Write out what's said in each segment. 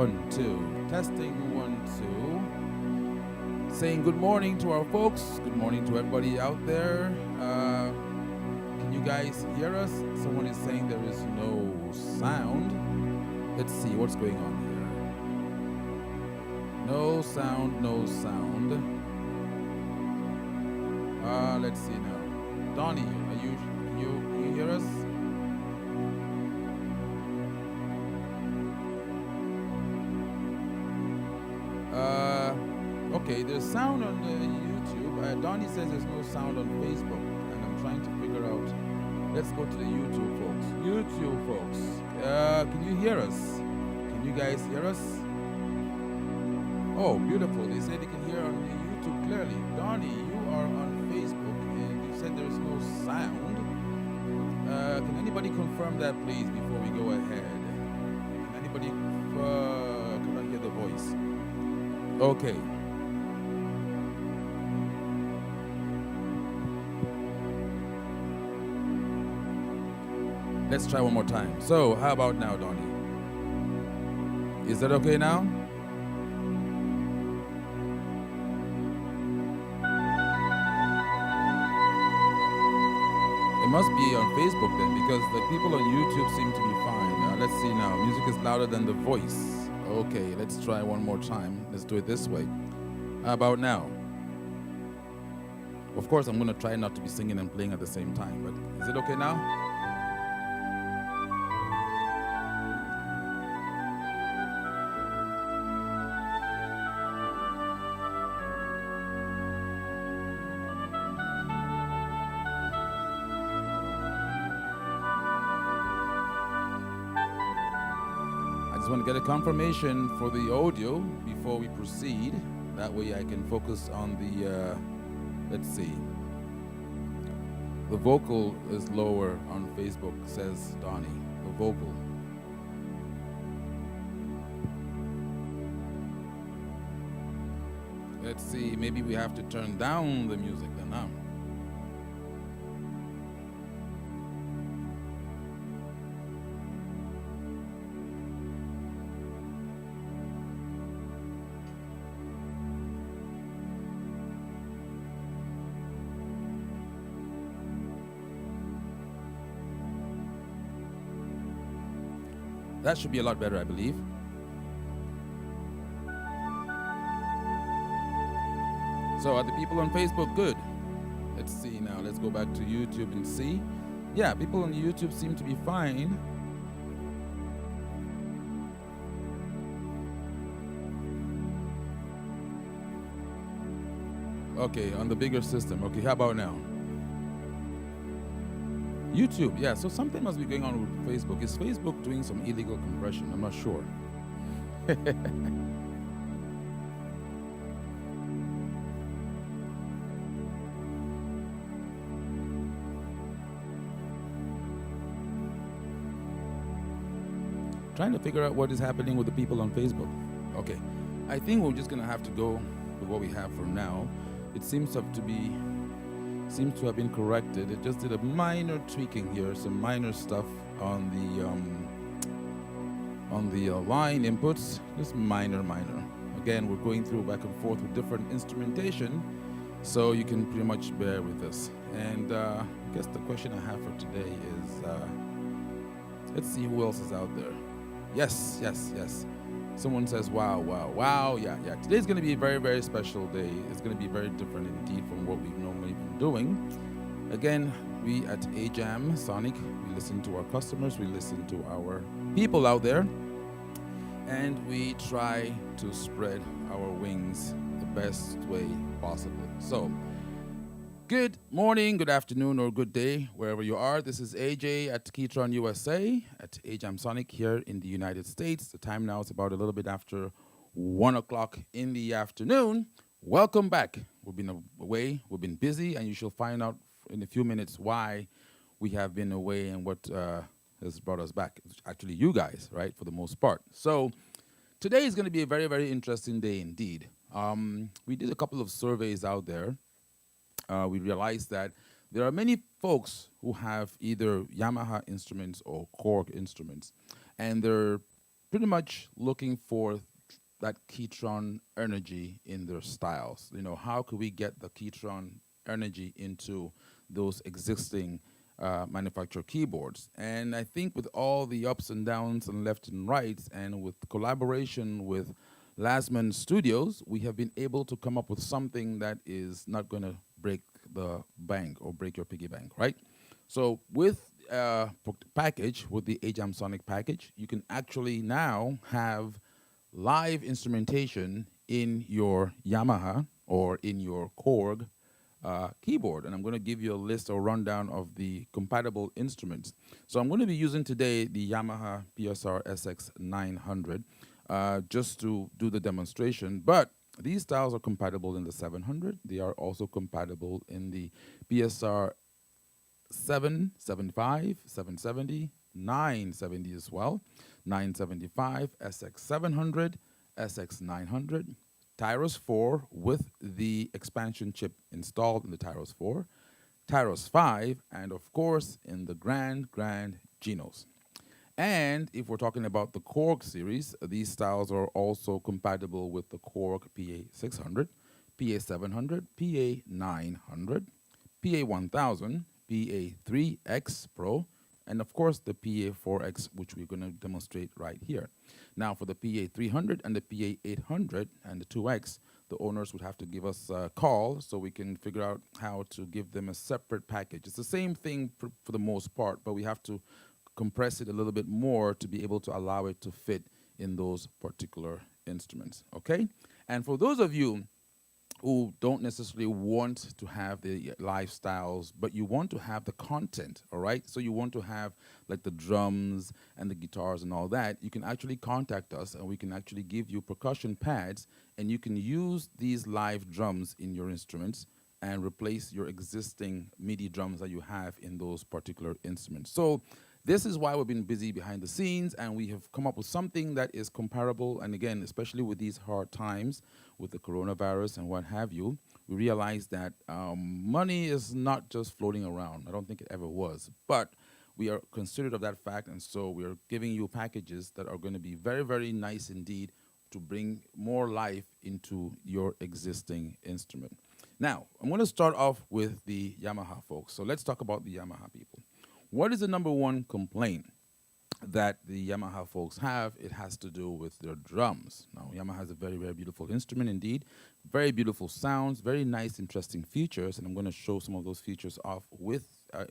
1, 2. Testing 1, 2. Saying good morning to our folks. Good morning to everybody out there. Can you guys hear us? Someone is saying there is no sound. Let's see what's going on here. No sound, no sound. Let's see now. Donnie, can you hear us? Okay, there's sound on YouTube. Donnie says there's no sound on Facebook, and I'm trying to figure out. Let's go to the YouTube folks. YouTube folks, can you hear us? Can you guys hear us? Oh, beautiful. They say they can hear on the YouTube clearly. Donnie, you are on Facebook, and you said there's no sound. Can anybody confirm that, please, before we go ahead? Can anybody cannot hear the voice? Okay. Let's try one more time. So, how about now, Donnie? Is that okay now? It must be on Facebook then, because the people on YouTube seem to be fine. Let's see now. Music is louder than the voice. Okay, let's try one more time. Let's do it this way. How about now? Of course, I'm going to try not to be singing and playing at the same time, but is it okay now? I just want to get a confirmation for the audio before we proceed. That way I can focus on the, let's see. The vocal is lower on Facebook, says Donnie. The vocal. Let's see, maybe we have to turn down the music then now. That should be a lot better, I believe. So are the people on Facebook good? Let's see now. Let's go back to YouTube and see. Yeah, people on YouTube seem to be fine. Okay, on the bigger system. Okay, how about now? YouTube, yeah, so something must be going on with Facebook. Is Facebook doing some illegal compression? I'm not sure. Trying to figure out what is happening with the people on Facebook. Okay, I think we're just gonna have to go with what we have for now. It seems to have been corrected. It just did a minor tweaking here, some minor stuff on the line inputs, just minor. Again, we're going through back and forth with different instrumentation, so you can pretty much bear with us. And I guess the question I have for today is, let's see who else is out there. Yes. Someone says, wow, yeah. Today's going to be a very, very special day. It's going to be very different indeed from what we've normally been doing. Again, we at AjamSonic, we listen to our customers, we listen to our people out there, and we try to spread our wings the best way possible. So, good morning, good afternoon, or good day, wherever you are. This is AJ at Keytron USA, at AjamSonic here in the United States. The time now is about a little bit after 1 o'clock in the afternoon. Welcome back. We've been away, we've been busy, and you shall find out in a few minutes why we have been away and what has brought us back. It's actually you guys, right, for the most part. So today is going to be a very, very interesting day indeed. We did a couple of surveys out there. We realized that there are many folks who have either Yamaha instruments or Korg instruments, and they're pretty much looking for that Keytron energy in their styles. You know, how could we get the Keytron energy into those existing manufactured keyboards? And I think with all the ups and downs and left and rights, and with collaboration with Lasman Studios, we have been able to come up with something that is not going to break the bank or break your piggy bank, right? So with package, with the AjamSonic package, you can actually now have live instrumentation in your Yamaha or in your Korg keyboard. And I'm going to give you a list or rundown of the compatible instruments. So I'm going to be using today the Yamaha PSR SX900 just to do the demonstration. But these styles are compatible in the 700. They are also compatible in the PSR 775, 770, 970 as well, 975, SX700, SX900, Tyros 4 with the expansion chip installed in the Tyros 4, Tyros 5, and of course in the Grand Genos. And if we're talking about the Korg series, these styles are also compatible with the Korg PA600, PA700, PA900, PA1000, PA3X Pro, and of course the PA4X, which we're going to demonstrate right here. Now for the PA300 and the PA800 and the 2X, the owners would have to give us a call so we can figure out how to give them a separate package. It's the same thing for the most part, but we have to compress it a little bit more to be able to allow it to fit in those particular instruments, okay? And for those of you who don't necessarily want to have the lifestyles, but you want to have the content, all right? So you want to have like the drums and the guitars and all that, you can actually contact us and we can actually give you percussion pads and you can use these live drums in your instruments and replace your existing MIDI drums that you have in those particular instruments. So this is why we've been busy behind the scenes, and we have come up with something that is comparable. And again, especially with these hard times, with the coronavirus and what have you, we realize that money is not just floating around. I don't think it ever was. But we are considerate of that fact, and so we are giving you packages that are going to be very, very nice indeed to bring more life into your existing instrument. Now, I'm going to start off with the Yamaha folks. So let's talk about the Yamaha people. What is the number one complaint that the Yamaha folks have? It has to do with their drums. Now, Yamaha has a very, very beautiful instrument indeed, very beautiful sounds, very nice, interesting features, and I'm going to show some of those features off with,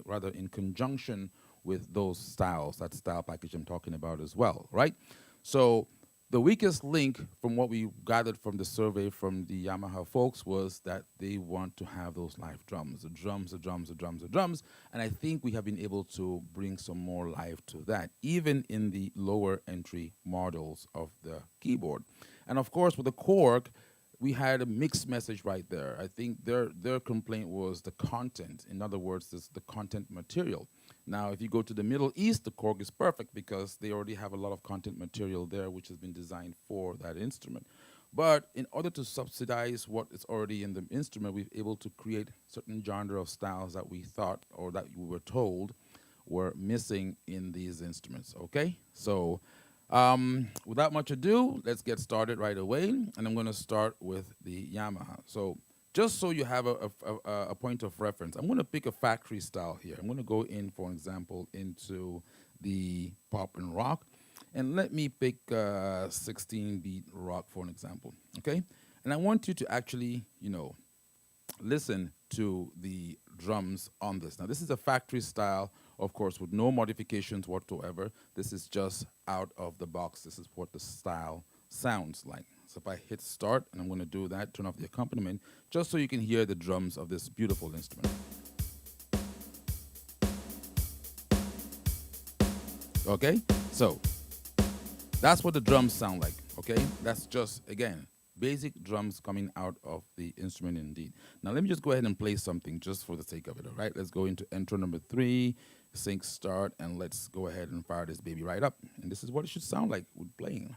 rather in conjunction with those styles, that style package I'm talking about as well, right? So the weakest link from what we gathered from the survey from the Yamaha folks was that they want to have those live drums, the drums, the drums, the drums, the drums. And I think we have been able to bring some more life to that, even in the lower entry models of the keyboard. And of course, with the Korg, we had a mixed message right there. I think their complaint was the content. In other words, this, the content material. Now, if you go to the Middle East, the Korg is perfect because they already have a lot of content material there which has been designed for that instrument. But in order to subsidize what is already in the instrument, we've able to create certain genre of styles that we thought or that we were told were missing in these instruments, okay? So without much ado, let's get started right away. And I'm going to start with the Yamaha. So just so you have a point of reference, I'm going to pick a factory style here. I'm going to go in, for example, into the pop and rock. And let me pick 16-beat rock for an example, okay? And I want you to actually, you know, listen to the drums on this. Now, this is a factory style, of course, with no modifications whatsoever. This is just out of the box. This is what the style sounds like. So if I hit start, and I'm going to do that, turn off the accompaniment, just so you can hear the drums of this beautiful instrument. Okay, so that's what the drums sound like, okay? That's just, again, basic drums coming out of the instrument indeed. Now let me just go ahead and play something just for the sake of it, all right? Let's go into intro number 3, sync start, and let's go ahead and fire this baby right up. And this is what it should sound like with playing.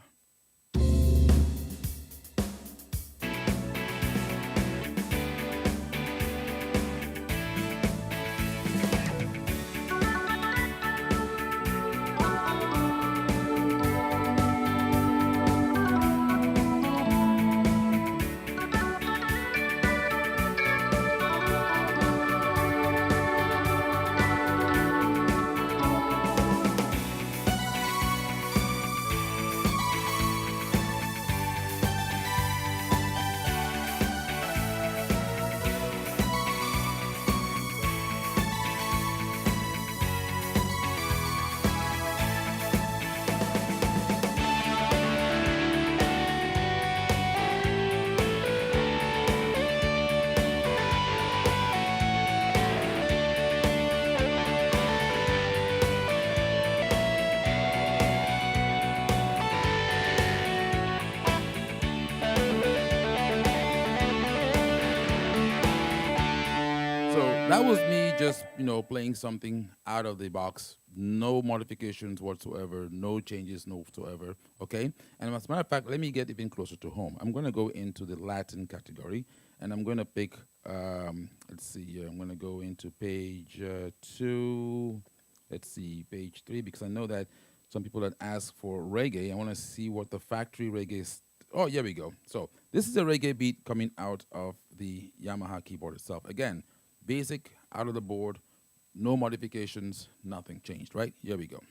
That was me just, playing something out of the box. No modifications whatsoever, no changes whatsoever. Okay? And as a matter of fact, let me get even closer to home. I'm going to go into the Latin category and I'm going to pick, let's see here, I'm going to go into page 2. Let's see, page 3, because I know that some people that ask for reggae, I want to see what the factory reggae is. Oh, here we go. So this is a reggae beat coming out of the Yamaha keyboard itself. Again, basic, out of the board, no modifications, nothing changed, right? Here we go.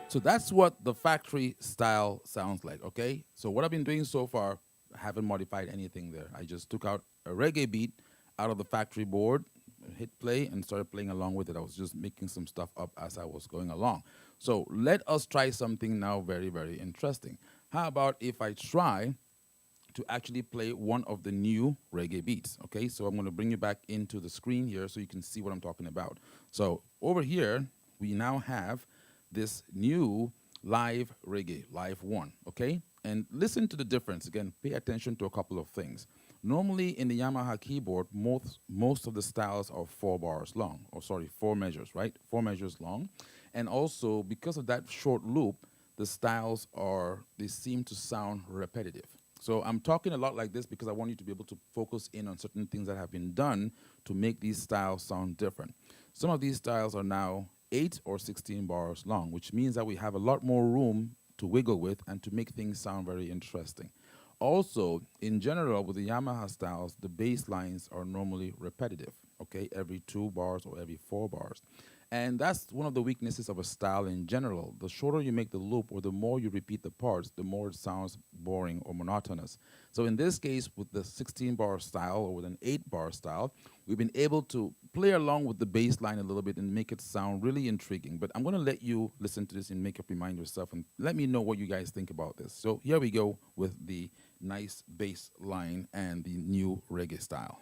So that's what the factory style sounds like, okay? So what I've been doing so far, I haven't modified anything there. I just took out a reggae beat out of the factory board, hit play, and started playing along with it. I was just making some stuff up as I was going along. So let us try something now very, very interesting. How about if I try to actually play one of the new reggae beats, okay? So I'm gonna bring you back into the screen here so you can see what I'm talking about. So over here, we now have this new live reggae, live 1, okay? And listen to the difference. Again, pay attention to a couple of things. Normally in the Yamaha keyboard, most of the styles are 4 bars long, or sorry, 4 measures, right? 4 measures long. And also, because of that short loop, the styles they seem to sound repetitive. So I'm talking a lot like this because I want you to be able to focus in on certain things that have been done to make these styles sound different. Some of these styles are now 8 or 16 bars long, which means that we have a lot more room to wiggle with and to make things sound very interesting. Also, in general, with the Yamaha styles, the bass lines are normally repetitive, okay, every 2 bars or every 4 bars. And that's one of the weaknesses of a style in general. The shorter you make the loop or the more you repeat the parts, the more it sounds boring or monotonous. So in this case, with the 16-bar style or with an 8-bar style, we've been able to play along with the bass line a little bit and make it sound really intriguing. But I'm going to let you listen to this and make up your mind yourself and let me know what you guys think about this. So here we go with the nice bass line and the new reggae style.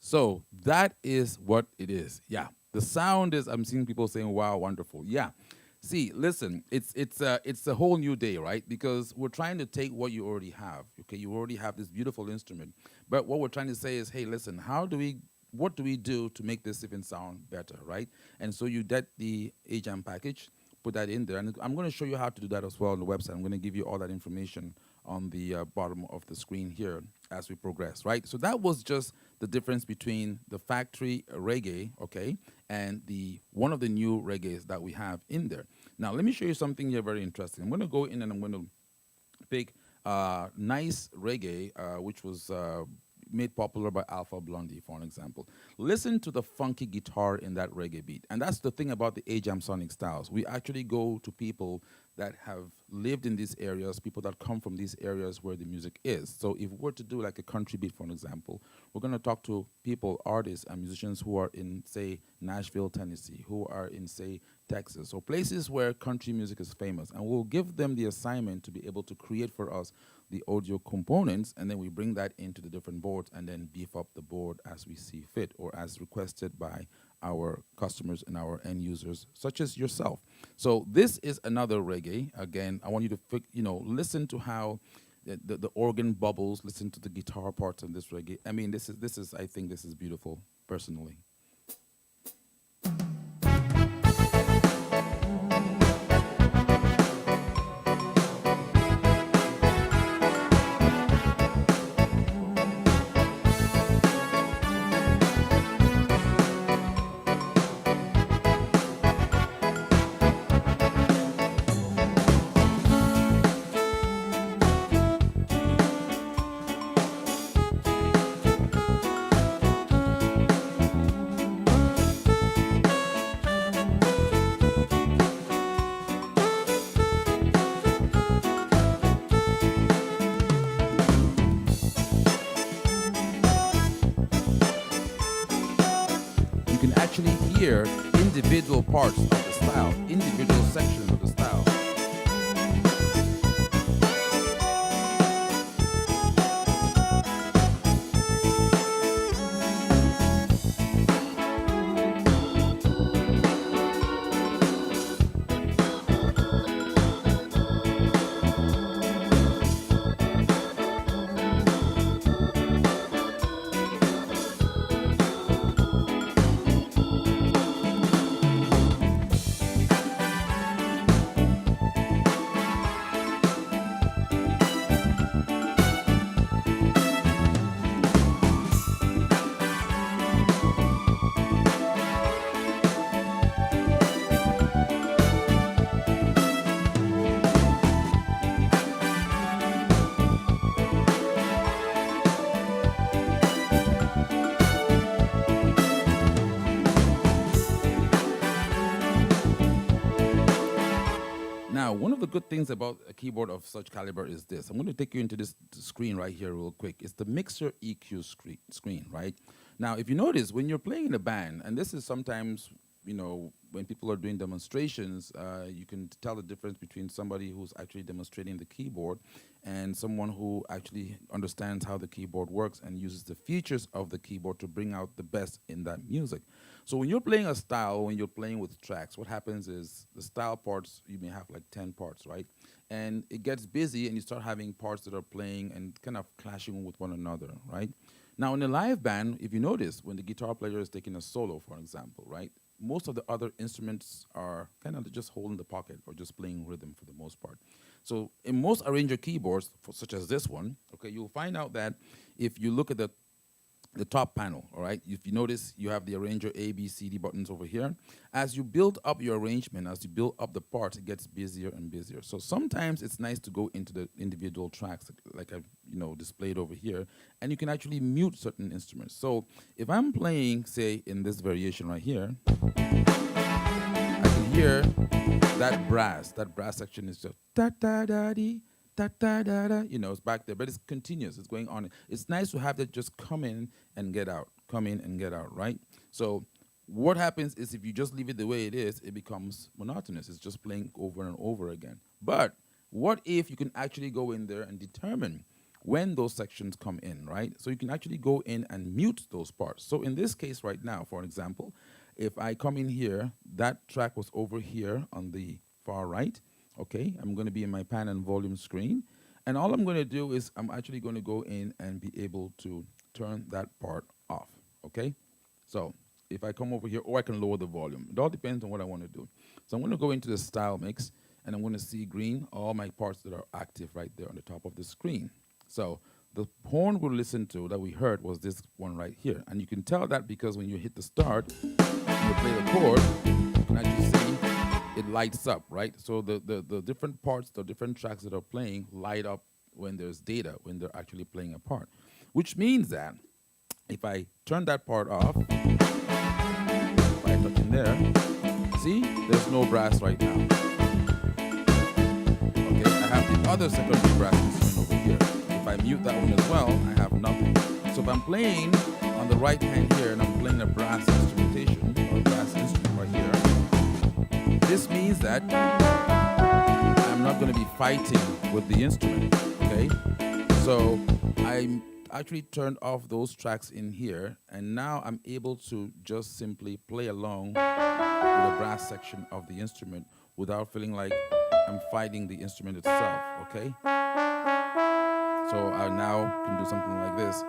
So that is what it is. Yeah. The sound is, I'm seeing people saying, wow, wonderful. Yeah. See, listen, it's a whole new day, right? Because we're trying to take what you already have. Okay, you already have this beautiful instrument. But what we're trying to say is, hey, listen, what do we do to make this even sound better, right? And so you get the AJAM package, put that in there. And I'm going to show you how to do that as well on the website. I'm going to give you all that information on the bottom of the screen here as we progress, right? So that was just the difference between the factory reggae, okay, and one of the new reggaes that we have in there. Now, let me show you something here very interesting. I'm going to go in and I'm going to pick nice reggae, which was made popular by Alpha Blondie, for an example. Listen to the funky guitar in that reggae beat. And that's the thing about the AjamSonic styles. We actually go to people that have lived in these areas, people that come from these areas where the music is. So if we were to do like a country beat, for an example, we're going to talk to people, artists and musicians who are in, say, Nashville, Tennessee, who are in, say, Texas, or places where country music is famous. And we'll give them the assignment to be able to create for us the audio components, and then we bring that into the different boards and then beef up the board as we see fit or as requested by our customers and our end users, such as yourself. So this is another reggae. Again, I want you to listen to how the organ bubbles, listen to the guitar parts of this reggae. I mean, I think this is beautiful, personally. You can actually hear individual parts of the style, individual sections of the style. Now, one of the good things about a keyboard of such caliber is this. I'm going to take you into this screen right here real quick. It's the mixer EQ screen, right? Now, if you notice, when you're playing in a band, and this is sometimes, when people are doing demonstrations, you can tell the difference between somebody who's actually demonstrating the keyboard and someone who actually understands how the keyboard works and uses the features of the keyboard to bring out the best in that music. So when you're playing a style, when you're playing with tracks, what happens is the style parts, you may have like 10 parts, right? And it gets busy and you start having parts that are playing and kind of clashing with one another, right? Now in a live band, if you notice, when the guitar player is taking a solo, for example, right? Most of the other instruments are kind of just holding the pocket or just playing rhythm for the most part. So in most arranger keyboards, such as this one, okay, you'll find out that if you look at the top panel, all right? If you notice, you have the arranger A, B, C, D buttons over here. As you build up your arrangement, as you build up the parts, it gets busier and busier. So sometimes it's nice to go into the individual tracks, like I've displayed over here, and you can actually mute certain instruments. So if I'm playing, say, in this variation right here, I can hear that brass. That brass section is just da-da-da-dee, da-da-da-da, it's back there, but it's continuous, it's going on. It's nice to have that just come in and get out, come in and get out, right? So what happens is if you just leave it the way it is, it becomes monotonous. It's just playing over and over again. But what if you can actually go in there and determine when those sections come in, right? So you can actually go in and mute those parts. So in this case right now, for example, if I come in here, that track was over here on the far right. Okay, I'm going to be in my pan and volume screen. And all I'm going to do is I'm actually going to go in and be able to turn that part off. Okay, so if I come over here, or I can lower the volume. It all depends on what I want to do. So I'm going to go into the style mix, and I'm going to see green, all my parts that are active right there on the top of the screen. So the horn we listened to that we heard was this one right here. And you can tell that because when you hit the start, and you play the chord, you can actually see it lights up, right? So the different parts, the different tracks that are playing light up when there's data, when they're actually playing a part. Which means that if I turn that part off, if I touch in there, see, there's no brass right now. Okay, I have the other secondary brass instrument over here. If I mute that one as well, I have nothing. So if I'm playing on the right hand here and I'm playing a brass instrumentation or brass instrument right here, this means that I'm not going to be fighting with the instrument, okay? So I actually turned off those tracks in here, and now I'm able to just simply play along with the brass section of the instrument without feeling like I'm fighting the instrument itself, okay? So I now can do something like this.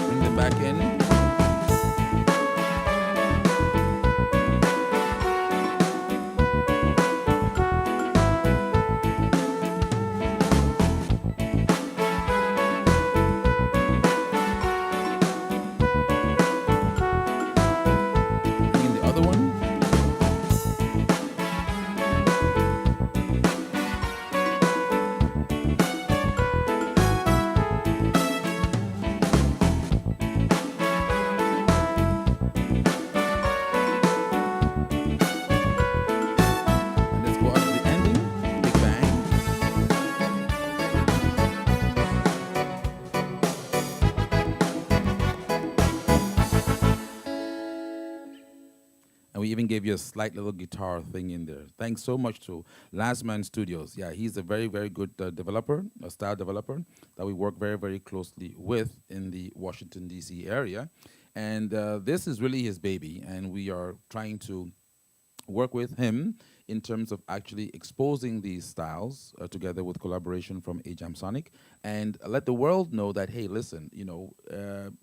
Bring them back in. We even gave you a slight little guitar thing in there. Thanks so much to Last Man Studios. Yeah, he's a very, very good developer, a style developer that we work very, very closely with in the Washington, D.C. area. And this is really his baby, and we are trying to work with him in terms of actually exposing these styles together with collaboration from AjamSonic, and let the world know that, hey, listen, you know,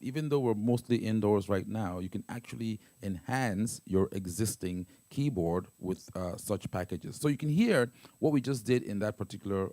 even though we're mostly indoors right now, you can actually enhance your existing keyboard with such packages. So you can hear what we just did in that particular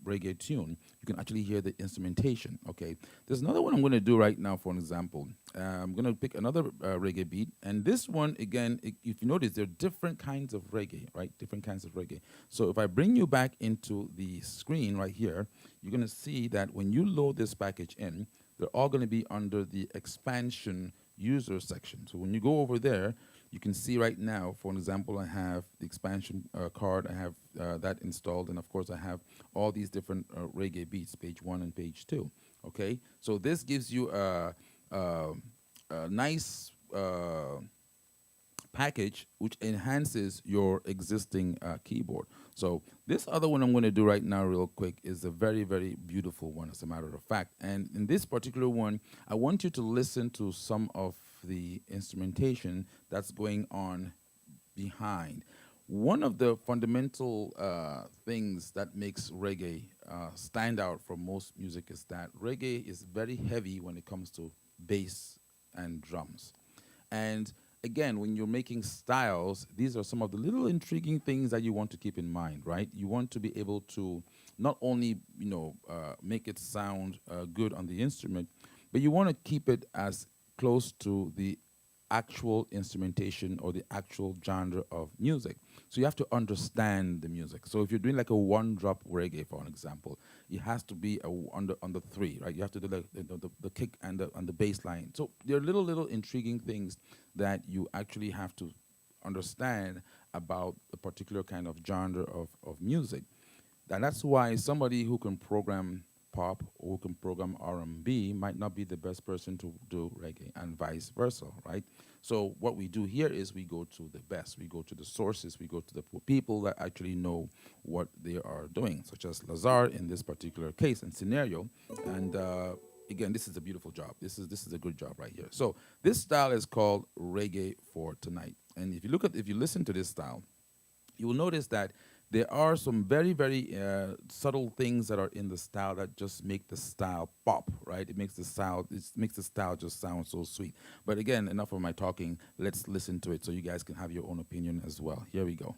reggae tune. You can actually hear the instrumentation, okay? There's another one I'm going to do right now, for an example. I'm going to pick another reggae beat, and this one, again, if you notice, there are different kinds of reggae, right? Different kinds of reggae. So if I bring you back into the screen right here, you're going to see that when you load this package in, they're all going to be under the expansion user section. So when you go over there, you can see right now, for an example, I have the expansion card, I have that installed, and of course I have all these different reggae beats, page 1 and page 2, okay? So this gives you a nice package which enhances your existing keyboard. So this other one I'm going to do right now real quick is a very, very beautiful one, as a matter of fact. And in this particular one, I want you to listen to some of the instrumentation that's going on behind. One of the fundamental things that makes reggae stand out from most music is that reggae is very heavy when it comes to bass and drums. And again, when you're making styles, these are some of the little intriguing things that you want to keep in mind, right? You want to be able to not only, you know, make it sound good on the instrument, but you want to keep it as close to the actual instrumentation or the actual genre of music. So you have to understand the music. So if you're doing like a one-drop reggae, for an example, it has to be on the 3, right? You have to do like the kick and the bass line. So there are little intriguing things that you actually have to understand about a particular kind of genre of music. And that's why somebody who can program pop or who can program R&B might not be the best person to do reggae, and vice versa, right? So what we do here is we go to the best, we go to the sources, we go to the people that actually know what they are doing, such as Lazar in this particular case and scenario. And again, this is a beautiful job. This is a good job right here. So this style is called Reggae for Tonight. And if you listen to this style, you will notice that there are some very, very subtle things that are in the style that just make the style pop, right? It makes the style just sound so sweet. But again, enough of my talking. Let's listen to it so you guys can have your own opinion as well. Here we go.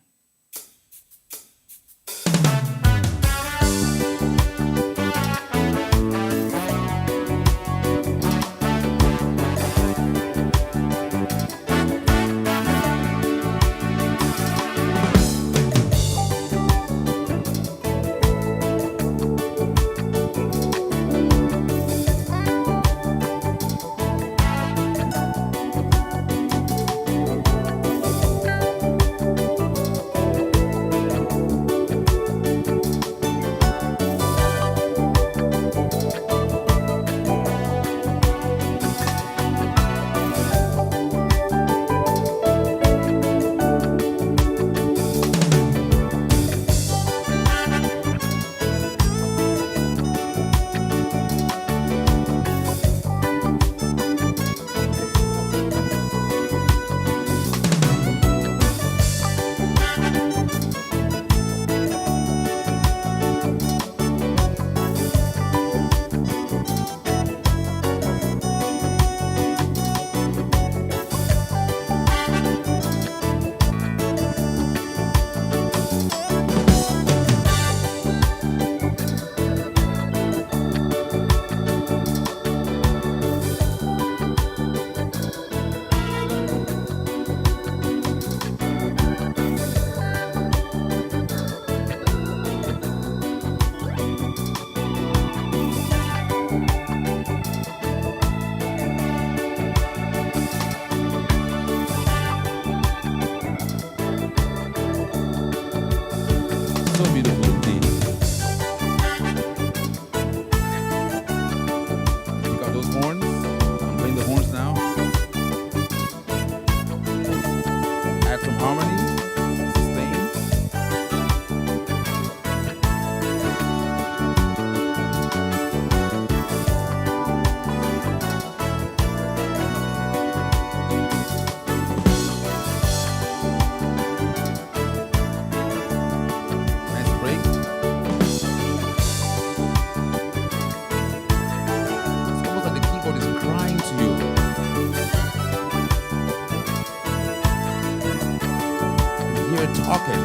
add some harmony, sustain. Nice break. It's almost like the keyboard is crying to you. You can hear it talking.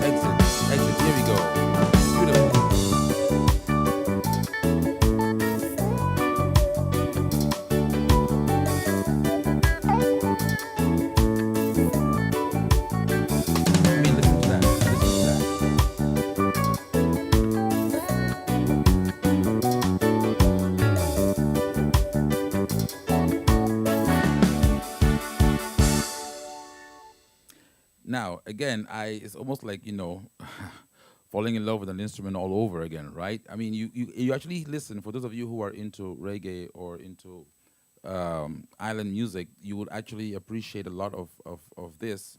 Exit, exit, here we go. Beautiful. I mean, listen to that. Listen to that. Now, again, it's almost like, falling in love with an instrument all over again, right? I mean, you actually listen, for those of you who are into reggae or into island music, you would actually appreciate a lot of this.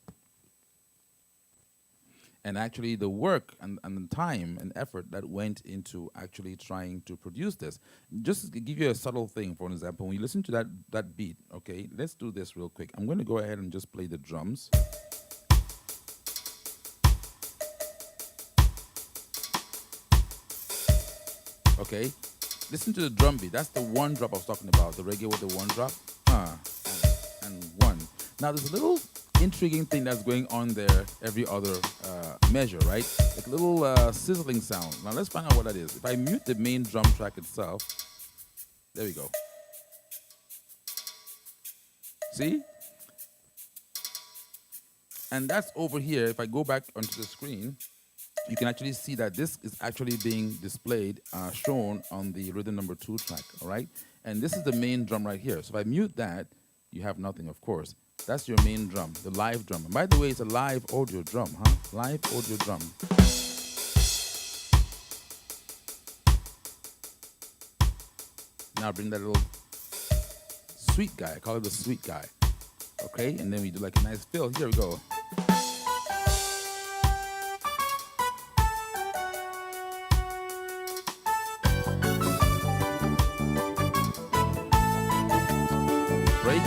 And actually the work and the time and effort that went into actually trying to produce this. Just to give you a subtle thing, for example, when you listen to that beat, okay, let's do this real quick. I'm going to go ahead and just play the drums. Okay, listen to the drum beat. That's the one drop I was talking about, the reggae with the one drop. And one. Now there's a little intriguing thing that's going on there every other measure, right? Like a little sizzling sound. Now let's find out what that is. If I mute the main drum track itself, there we go. See? And that's over here. If I go back onto the screen, you can actually see that this is actually being displayed, shown on the rhythm number 2 track, all right? And this is the main drum right here. So if I mute that, you have nothing, of course. That's your main drum, the live drum. And by the way, it's a live audio drum, huh? Live audio drum. Now bring that little sweet guy. I call it the sweet guy. Okay, and then we do like a nice fill. Here we go. Break.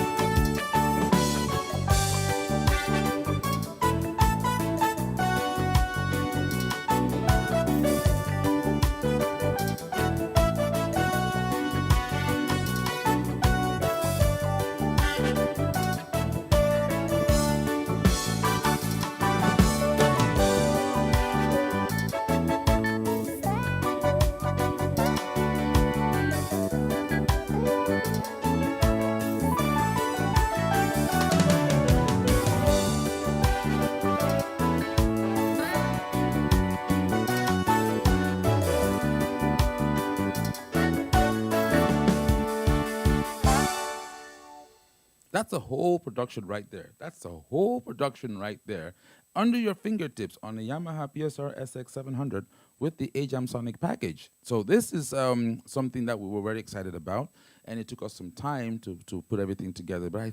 That's a whole production right there. That's a whole production right there under your fingertips on the Yamaha PSR SX700 with the AjamSonic package. So this is something that we were very excited about, and it took us some time to put everything together. But I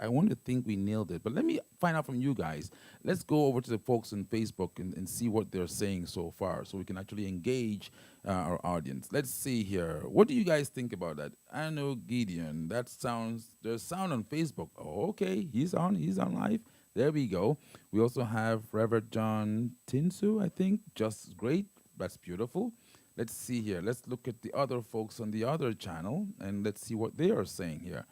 want to think we nailed it. But let me find out from you guys. Let's go over to the folks on Facebook and see what they're saying so far, so we can actually engage our audience. Let's see here. What do you guys think about that? I know Gideon. That sounds. There's sound on Facebook. Oh, okay, he's on live. There we go. We also have Reverend John Tinsu, I think. Just great. That's beautiful. Let's see here. Let's look at the other folks on the other channel, and let's see what they are saying here.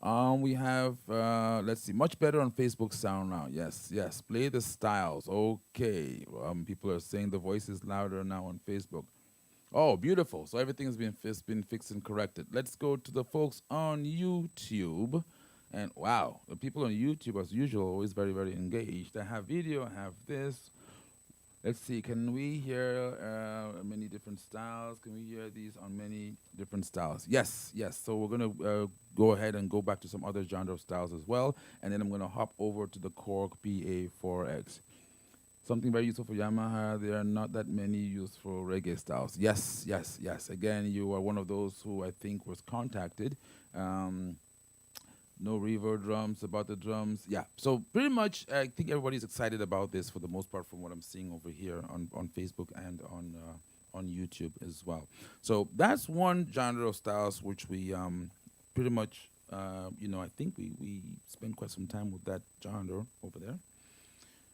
We have, let's see, much better on Facebook sound now. Yes, yes. Play the styles. Okay. People are saying the voice is louder now on Facebook. Oh, beautiful. So everything has been fixed and corrected. Let's go to the folks on YouTube. And wow, the people on YouTube, as usual, always very, very engaged. I have video, I have this. Let's see. Can we hear many different styles? Can we hear these on many different styles? Yes, yes. So we're gonna go ahead and go back to some other genre of styles as well, and then I'm gonna hop over to the Korg PA4X. Something very useful for Yamaha. There are not that many useful reggae styles. Yes, yes, yes. Again, you are one of those who I think was contacted. Um, no reverb drums about the drums. Yeah. So pretty much, I think everybody's excited about this for the most part, from what I'm seeing over here on Facebook and on YouTube as well. So that's one genre of styles which we pretty much, I think we spent quite some time with that genre over there.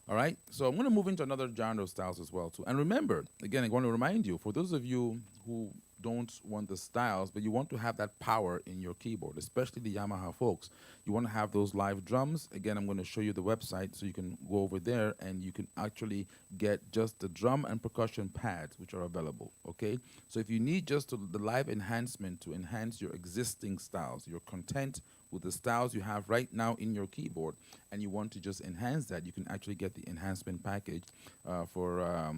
All right, so I'm going to move into another genre of styles as well too. And remember, again, I want to remind you, for those of you who don't want the styles, but you want to have that power in your keyboard, especially the Yamaha folks, you want to have those live drums. Again, I'm going to show you the website so you can go over there and you can actually get just the drum and percussion pads which are available, okay? So if you need just the live enhancement to enhance your existing styles, you're content with the styles you have right now in your keyboard, and you want to just enhance that, you can actually get the enhancement package for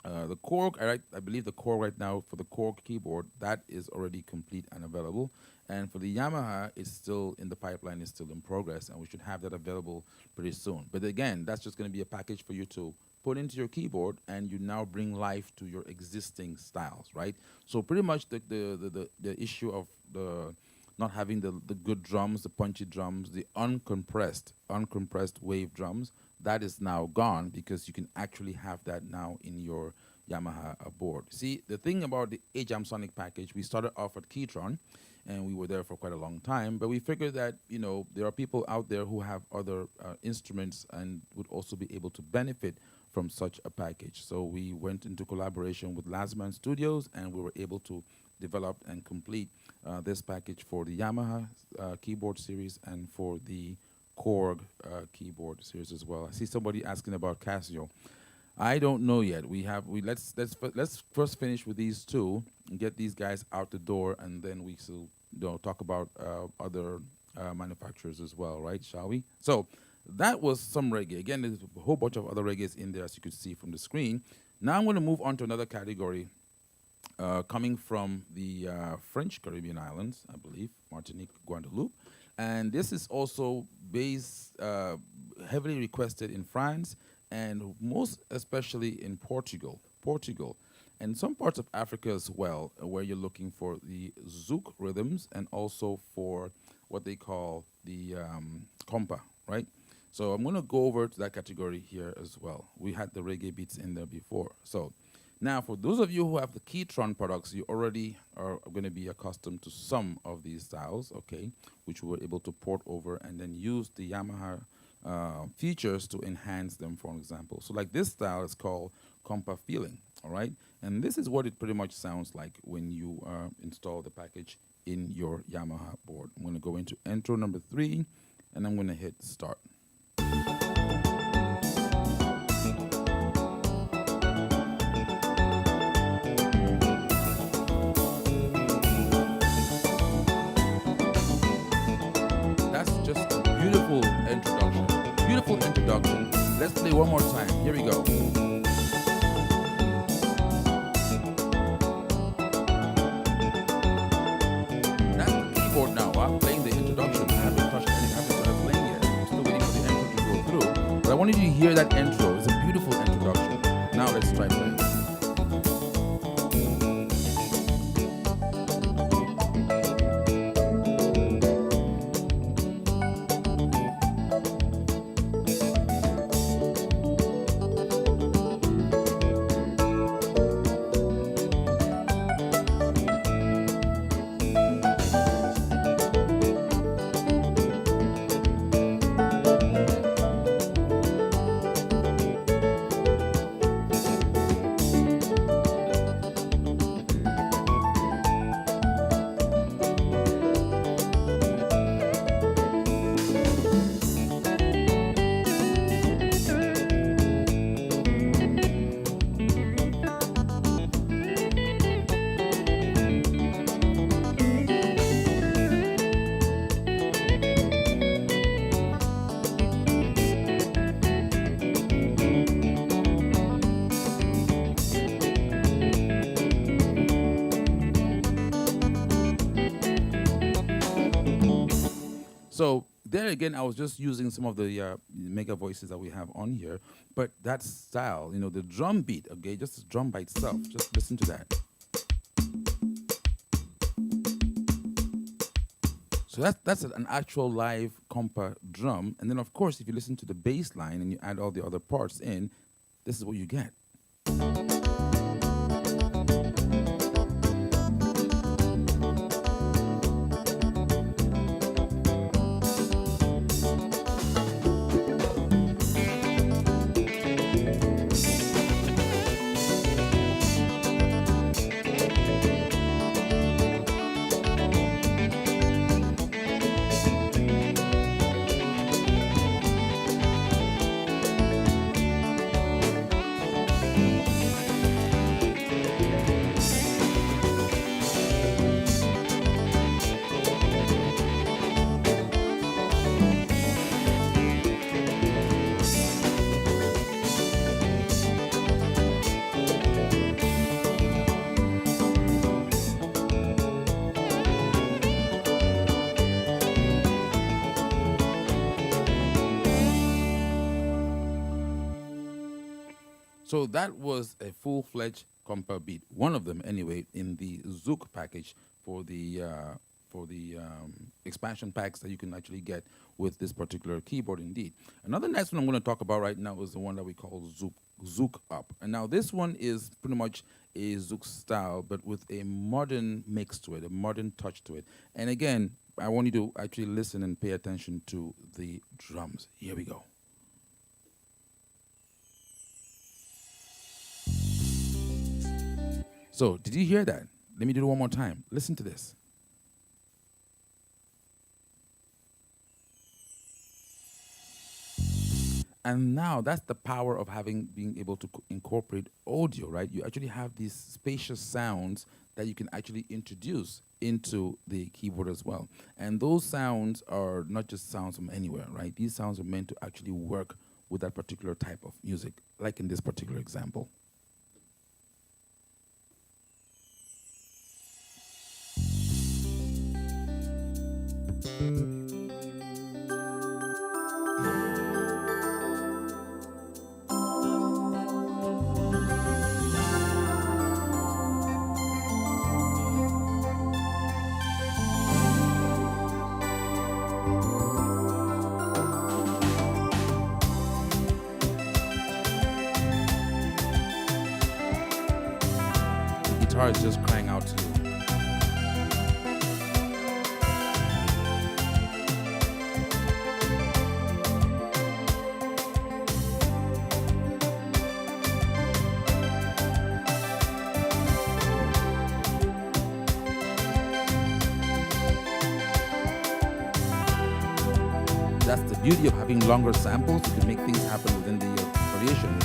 the Korg. I believe the Korg right now, for the Korg keyboard, that is already complete and available. And for the Yamaha, it's still in the pipeline, it's still in progress, and we should have that available pretty soon. But again, that's just going to be a package for you to put into your keyboard, and you now bring life to your existing styles, right? So pretty much the issue of the not having the good drums, the punchy drums, the uncompressed wave drums, that is now gone, because you can actually have that now in your Yamaha board. See, the thing about the AjamSonic package, we started off at Keytron, and we were there for quite a long time, but we figured that, there are people out there who have other instruments and would also be able to benefit from such a package. So we went into collaboration with Lazman Studios, and we were able to develop and complete this package for the Yamaha keyboard series and for the Korg keyboard series as well. I see somebody asking about Casio. I don't know yet. Let's first finish with these two and get these guys out the door, and then we will talk about other manufacturers as well, right? Shall we? So that was some reggae. Again, there's a whole bunch of other reggaes in there, as you could see from the screen. Now I'm going to move on to another category, coming from the French Caribbean islands, I believe, Martinique, Guadeloupe. And this is also based, heavily requested in France, and most especially in Portugal, and some parts of Africa as well, where you're looking for the Zouk rhythms, and also for what they call the compa, right? So I'm going to go over to that category here as well. We had the reggae beats in there before. So now, for those of you who have the Keytron products, you already are going to be accustomed to some of these styles, okay, which we were able to port over and then use the Yamaha features to enhance them, for example. So like this style is called Compa Feeling, all right? And this is what it pretty much sounds like when you install the package in your Yamaha board. I'm going to go into intro number 3, and I'm going to hit start. Beautiful introduction. Let's play one more time. Here we go. That's the keyboard now. I'm playing the introduction. I haven't touched anything. I haven't started playing yet. I'm still waiting for the intro to go through. But I wanted you to hear that intro. It's a beautiful introduction. Now let's try playing. So there again, I was just using some of the mega voices that we have on here, but that style, the drum beat, okay, just the drum by itself, just listen to that. So that's an actual live compa drum, and then of course, if you listen to the bass line and you add all the other parts in, this is what you get. So that was a full-fledged compa beat, one of them anyway, in the Zouk package for the expansion packs that you can actually get with this particular keyboard. Indeed, another nice one I'm going to talk about right now is the one that we call Zouk Up. And now this one is pretty much a Zouk style, but with a modern mix to it, a modern touch to it. And again, I want you to actually listen and pay attention to the drums. Here we go. So, did you hear that? Let me do it one more time. Listen to this. And now that's the power of being able to incorporate audio, right? You actually have these spacious sounds that you can actually introduce into the keyboard as well. And those sounds are not just sounds from anywhere, right? These sounds are meant to actually work with that particular type of music, like in this particular example. The guitar is just crying out to you. That's the beauty of having longer samples. You can make things happen within the variation.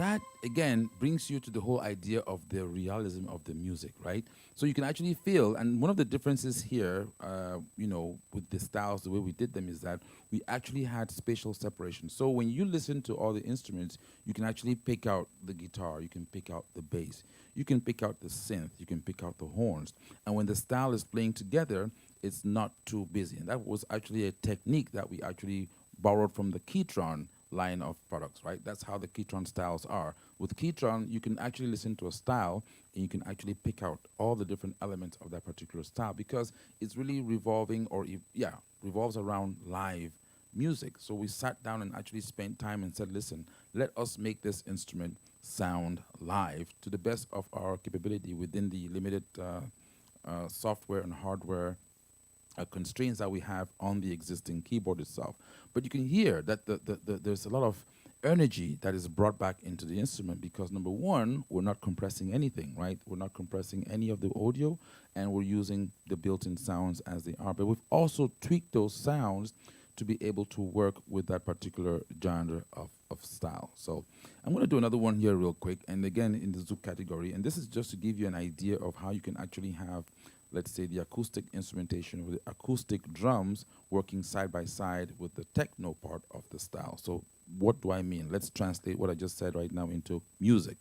that again brings you to the whole idea of the realism of the music, right? So you can actually feel, and one of the differences here, with the styles, the way we did them is that we actually had spatial separation. So when you listen to all the instruments, you can actually pick out the guitar, you can pick out the bass, you can pick out the synth, you can pick out the horns. And when the style is playing together, it's not too busy. And that was actually a technique that we actually borrowed from the Keytron line of products, right? That's how the Keytron styles are. With Keytron, you can actually listen to a style and you can actually pick out all the different elements of that particular style because it's really revolving revolves around live music. So we sat down and actually spent time and said, listen, let us make this instrument sound live to the best of our capability within the limited software and hardware constraints that we have on the existing keyboard itself. But you can hear that there's a lot of energy that is brought back into the instrument because number one, we're not compressing anything, right? We're not compressing any of the audio and we're using the built-in sounds as they are. But we've also tweaked those sounds to be able to work with that particular genre of style. So I'm going to do another one here real quick, and again in the Zouk category, and this is just to give you an idea of how you can actually have, let's say, the acoustic instrumentation with the acoustic drums working side by side with the techno part of the style. So what do I mean? Let's translate what I just said right now into music.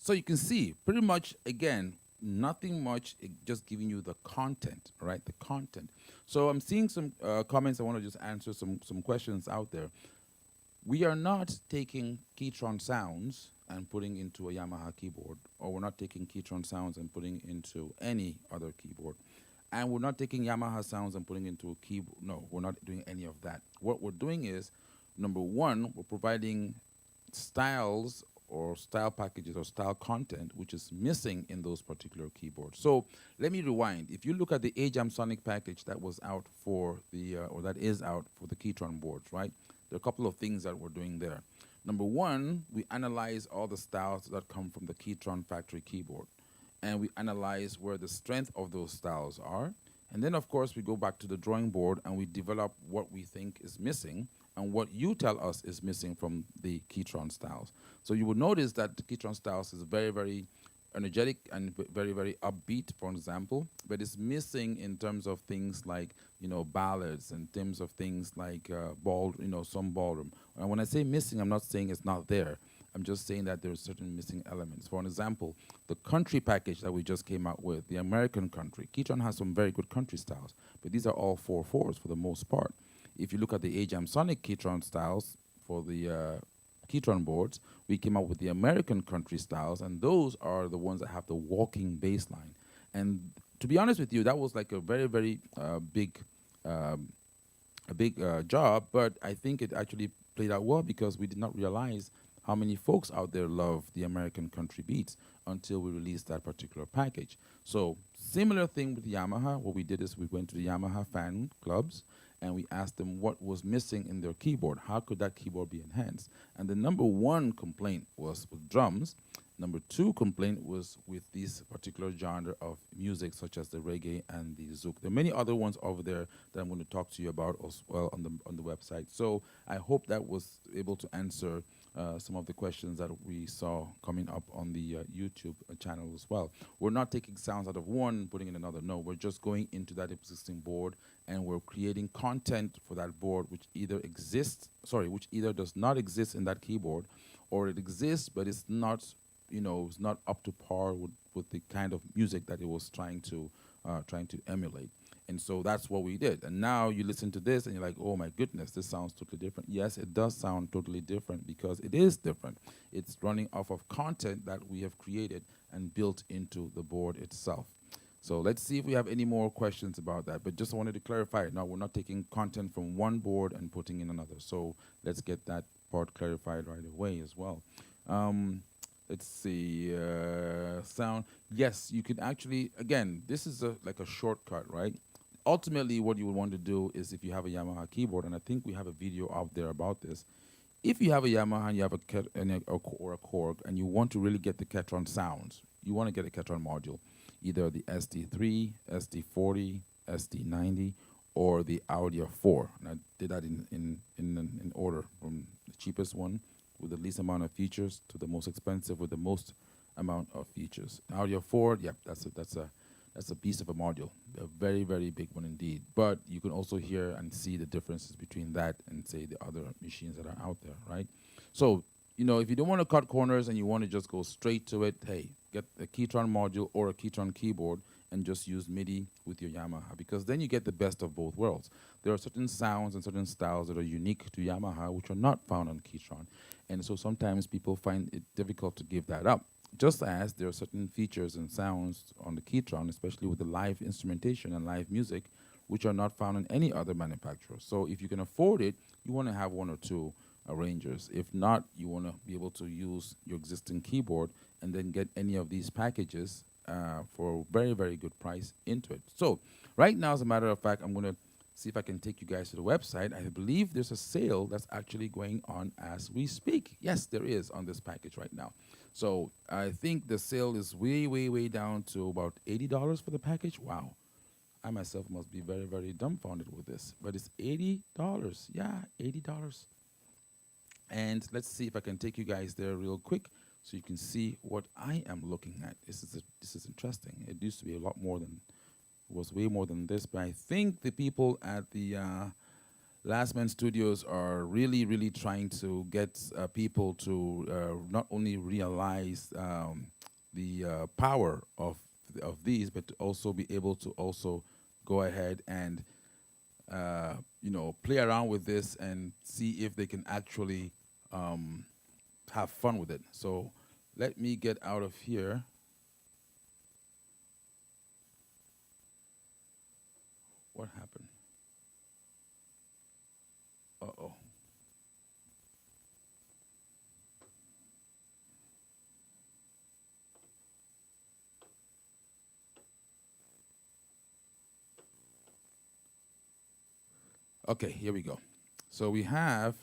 So you can see pretty much, again, nothing much, just giving you the content, right? The content. So I'm seeing some comments. I want to just answer some questions out there. We are not taking Keytron sounds and putting into a Yamaha keyboard, or we're not taking Keytron sounds and putting into any other keyboard. And we're not taking Yamaha sounds and putting into a keyboard. No, we're not doing any of that. What we're doing is, number one, we're providing styles or style packages or style content which is missing in those particular keyboards. So let me rewind. If you look at the AjamSonic package that was out for the, or that is out for the Keytron boards, right? There are a couple of things that we're doing there. Number one, we analyze all the styles that come from the Keytron factory keyboard. And we analyze where the strength of those styles are. And then, of course, we go back to the drawing board and we develop what we think is missing and what you tell us is missing from the Keytron styles. So you will notice that the Keytron styles is very, very energetic and very, very upbeat, for example, but it's missing in terms of things like, you know, ballads, and in terms of things like some ballroom. And when I say missing, I'm not saying it's not there. I'm just saying that there's certain missing elements. For an example, the country package that we just came out with, the American country, Keytron has some very good country styles, but these are all 4/4s for the most part. If you look at the AjamSonic Keytron styles for the Keytron boards, we came up with the American country styles, and those are the ones that have the walking bass line. And to be honest with you, that was like a very, very big job, but I think it actually played out well because we did not realize how many folks out there love the American country beats until we released that particular package. So similar thing with Yamaha. What we did is we went to the Yamaha fan clubs and we asked them what was missing in their keyboard. How could that keyboard be enhanced? And the number one complaint was with drums. Number two complaint was with this particular genre of music, such as the reggae and the Zouk. There are many other ones over there that I'm going to talk to you about as well on the website. So I hope that was able to answer some of the questions that we saw coming up on the YouTube channel as well. We're not taking sounds out of one and putting in another. No, we're just going into that existing board and we're creating content for that board which either does not exist in that keyboard, or it exists but it's not, it's not up to par with the kind of music that it was trying to emulate. And so that's what we did. And now you listen to this and you're like, oh my goodness, this sounds totally different. Yes, it does sound totally different because it is different. It's running off of content that we have created and built into the board itself. So let's see if we have any more questions about that. But just wanted to clarify, no, we're not taking content from one board and putting in another. So let's get that part clarified right away as well. Let's see, sound. Yes, you can actually, again, this is like a shortcut, right? Ultimately, what you would want to do is if you have a Yamaha keyboard, and I think we have a video out there about this, if you have a Yamaha and you have a Korg, and you want to really get the Keytron sounds, you want to get a Keytron module, either the SD3, SD40, SD90, or the Audio 4. And I did that in order from the cheapest one with the least amount of features to the most expensive with the most amount of features. Audio 4, yeah, that's a beast of a module. A very, very big one indeed. But you can also hear and see the differences between that and, say, the other machines that are out there, right? So, if you don't want to cut corners and you want to just go straight to it, hey, get a Keytron module or a Keytron keyboard and just use MIDI with your Yamaha, because then you get the best of both worlds. There are certain sounds and certain styles that are unique to Yamaha which are not found on Keytron. And so sometimes people find it difficult to give that up. Just as there are certain features and sounds on the Keytron, especially with the live instrumentation and live music, which are not found in any other manufacturer. So if you can afford it, you want to have one or two arrangers. If not, you want to be able to use your existing keyboard and then get any of these packages for a very, very good price into it. So right now, as a matter of fact, I'm going to see if I can take you guys to the website. I believe there's a sale that's actually going on as we speak. Yes, there is on this package right now. So I think the sale is way, way, way down to about $80 for the package. Wow. I myself must be very, very dumbfounded with this. But it's $80. Yeah, $80. And let's see if I can take you guys there real quick so you can see what I am looking at. This is interesting. It used to be a lot more than, it was way more than this. But I think the people at the Last Man Studios are really, really trying to get people to not only realize the power of these, but to also be able to also go ahead and play around with this and see if they can actually have fun with it. So let me get out of here. What happened? Uh-oh. Okay, here we go. So we have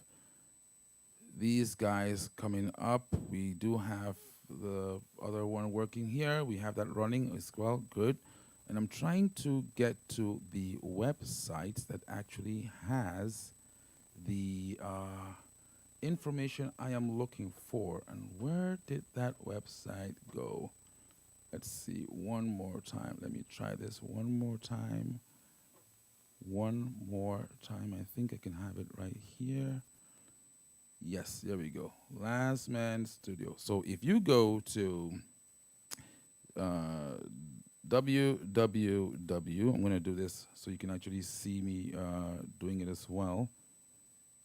these guys coming up. We do have the other one working here. We have that running as well. Good. And I'm trying to get to the website that actually has the information I am looking for. And where did that website go? Let's see one more time. Let me try this one more time. One more time. I think I can have it right here. Yes, there we go. Last Man Studio. So if you go to www, I'm going to do this so you can actually see me doing it as well.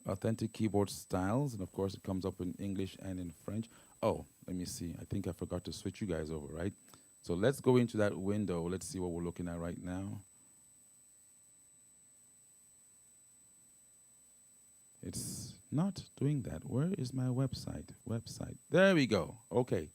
Authentic keyboard styles, and of course it comes up in English and in French. Oh, let me see. I think I forgot to switch you guys over, right? So let's go into that window. Let's see what we're looking at right now. It's not doing that. Where is my website? Website. There we go. Okay.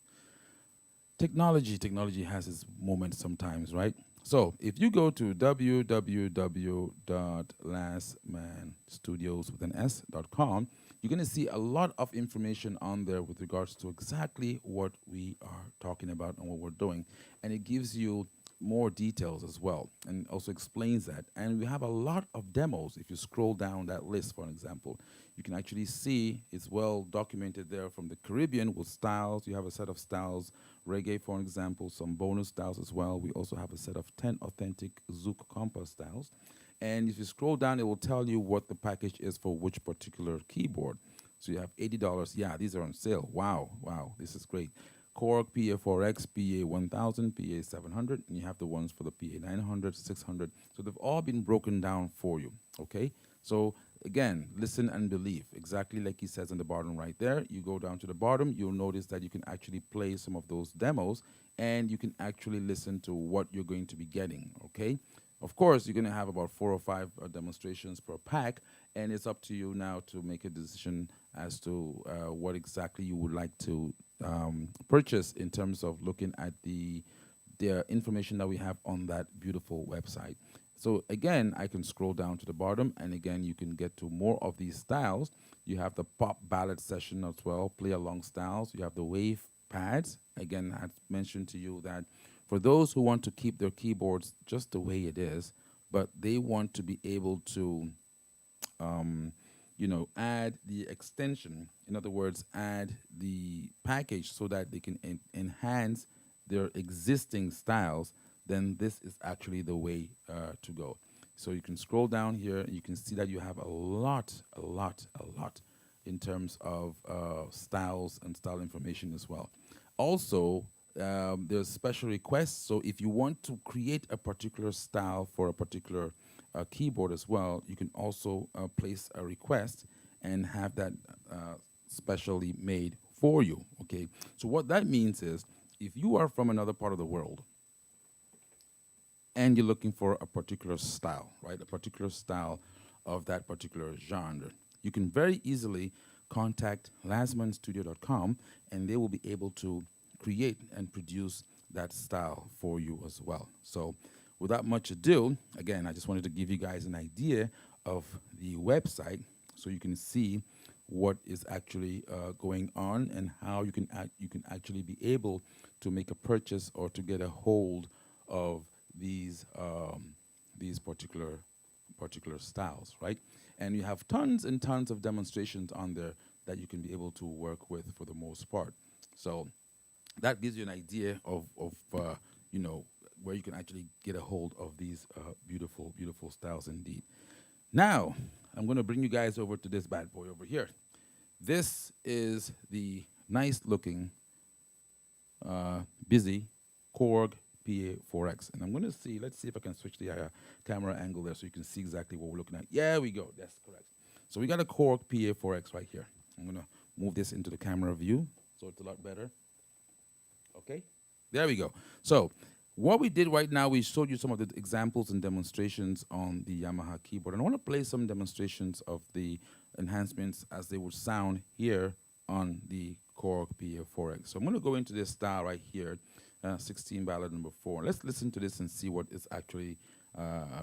Technology has its moments sometimes, right? So if you go to www.lastmanstudios.com, you're going to see a lot of information on there with regards to exactly what we are talking about and what we're doing. And it gives you more details as well and also explains that. And we have a lot of demos. If you scroll down that list, for an example, you can actually see it's well documented there from the Caribbean with styles. You have a set of styles, reggae, for an example, some bonus styles as well. We also have a set of 10 authentic Zouk compa styles. And if you scroll down, it will tell you what the package is for which particular keyboard. So you have $80. Yeah, these are on sale. Wow, this is great. Korg PA4X, PA1000, PA700, and you have the ones for the PA900, 600. So they've all been broken down for you, okay? So again, listen and believe. Exactly like he says on the bottom right there. You go down to the bottom, you'll notice that you can actually play some of those demos, and you can actually listen to what you're going to be getting, okay? Of course, you're going to have about 4 or 5 demonstrations per pack, and it's up to you now to make a decision as to what exactly you would like to purchase in terms of looking at the information that we have on that beautiful website. So again, I can scroll down to the bottom, and again, you can get to more of these styles. You have the pop ballad session as well, play along styles. You have the wave pads. Again, I mentioned to you that for those who want to keep their keyboards just the way it is, but they want to be able to add the extension. In other words, add the package so that they can enhance their existing styles, then this is actually the way to go. So you can scroll down here and you can see that you have a lot in terms of styles and style information as well. Also, there's special requests. So if you want to create a particular style for a particular keyboard as well, you can also place a request and have that specially made for you, okay? So what that means is if you are from another part of the world and you're looking for a particular style, right, a particular style of that particular genre, you can very easily contact lastmanstudio.com and they will be able to create and produce that style for you as well. So without much ado, again, I just wanted to give you guys an idea of the website so you can see what is actually going on and how you can actually be able to make a purchase or to get a hold of these particular styles, right? And you have tons and tons of demonstrations on there that you can be able to work with for the most part. So that gives you an idea of where you can actually get a hold of these beautiful styles indeed. Now, I'm going to bring you guys over to this bad boy over here. This is the nice looking, busy Korg PA4X. And I'm going to see, let's see if I can switch the camera angle there so you can see exactly what we're looking at. Yeah, we go. That's correct. So we got a Korg PA4X right here. I'm going to move this into the camera view so it's a lot better. Okay, there we go. So what we did right now, we showed you some of the examples and demonstrations on the Yamaha keyboard. And I want to play some demonstrations of the enhancements as they would sound here on the Korg PA4X. So I'm going to go into this style right here, 16 ballad number 4. Let's listen to this and see what is actually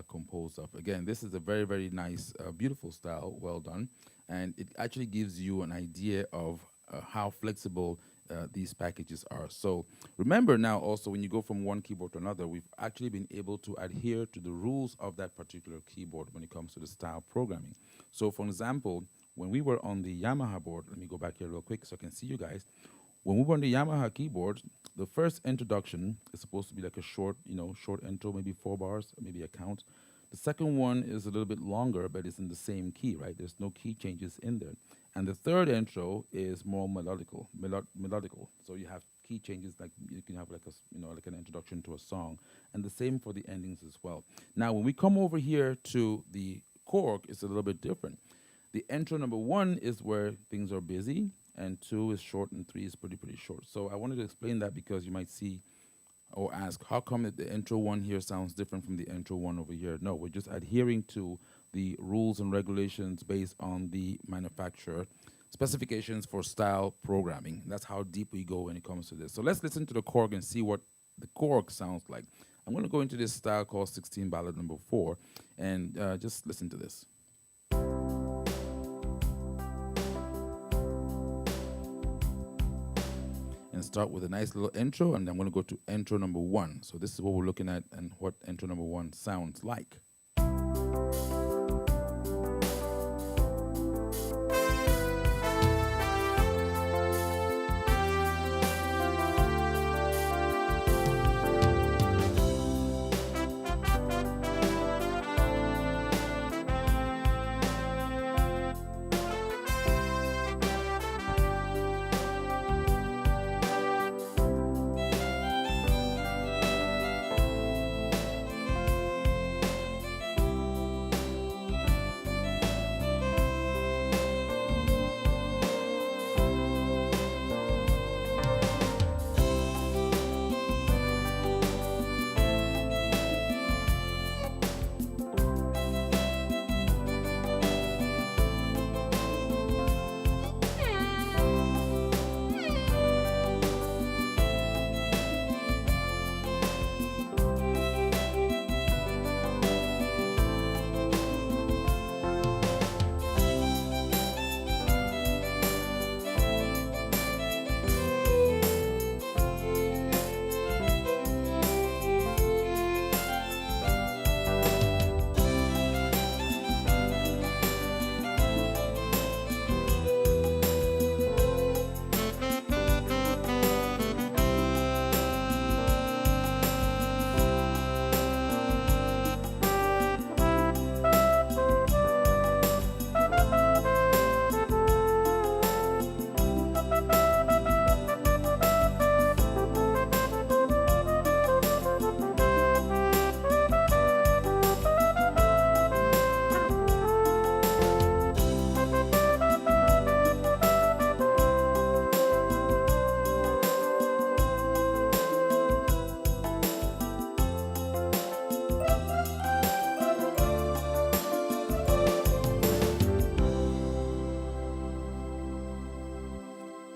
composed of. Again, this is a very, very nice, beautiful style, well done. And it actually gives you an idea of how flexible these packages are. So remember now also when you go from one keyboard to another, we've actually been able to adhere to the rules of that particular keyboard when it comes to the style programming. So for example, when we were on the Yamaha board, let me go back here real quick so I can see you guys. When we were on the Yamaha keyboard, the first introduction is supposed to be like a short, short intro, maybe 4 bars, maybe a count. The second one is a little bit longer, but it's in the same key, right? There's no key changes in there. And the third intro is more melodical. So you have key changes, like you can have like like an introduction to a song, and the same for the endings as well. Now, when we come over here to the Korg, it's a little bit different. The intro number 1 is where things are busy, and 2 is short, and 3 is pretty short. So I wanted to explain that because you might see or ask, how come that the intro 1 here sounds different from the intro 1 over here? No, we're just adhering to the rules and regulations based on the manufacturer specifications for style programming. That's how deep we go when it comes to this. So let's listen to the Korg and see what the Korg sounds like. I'm going to go into this style called 16 ballad number 4, and just listen to this. And start with a nice little intro, and then I'm going to go to intro number 1. So this is what we're looking at and what intro number 1 sounds like.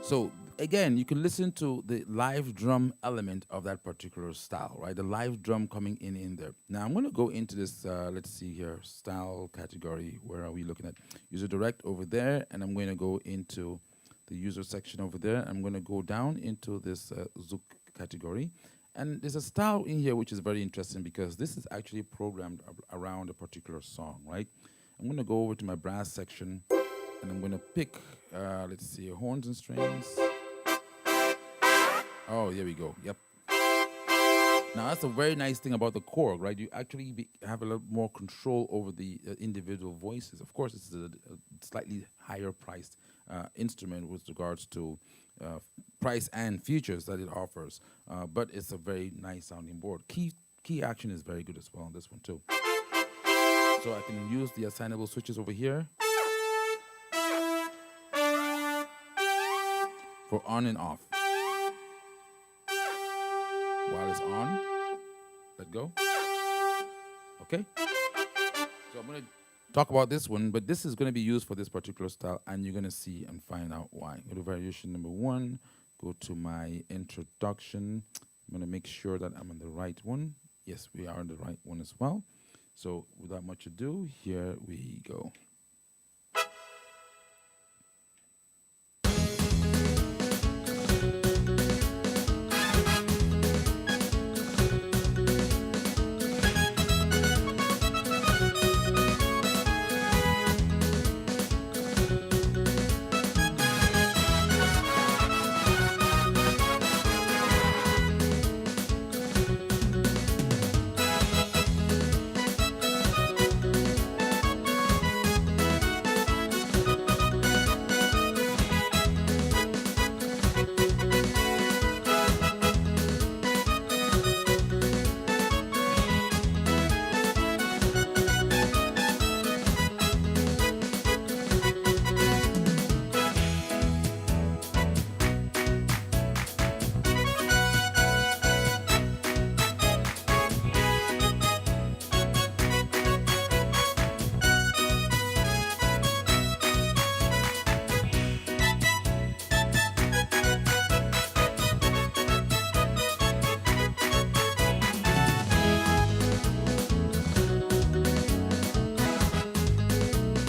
So again, you can listen to the live drum element of that particular style, right? The live drum coming in there. Now I'm going to go into this, let's see here, style category. Where are we looking at? User direct over there, and I'm going to go into the user section over there. I'm going to go down into this Zouk category. And there's a style in here which is very interesting because this is actually programmed around a particular song, right? I'm going to go over to my brass section, and I'm going to pick, let's see, horns and strings. Oh, here we go. Yep. Now, that's a very nice thing about the Korg, right? You actually have a little more control over the individual voices. Of course, it's a slightly higher priced instrument with regards to price and features that it offers, but it's a very nice sounding board. Key action is very good as well on this one too. So I can use the assignable switches over here for on and off. While it's on, let go. Okay? So I'm going to talk about this one, but this is going to be used for this particular style, and you're going to see and find out why. Go to variation number 1, go to my introduction. I'm going to make sure that I'm on the right one. Yes, we are on the right one as well. So without much ado, here we go.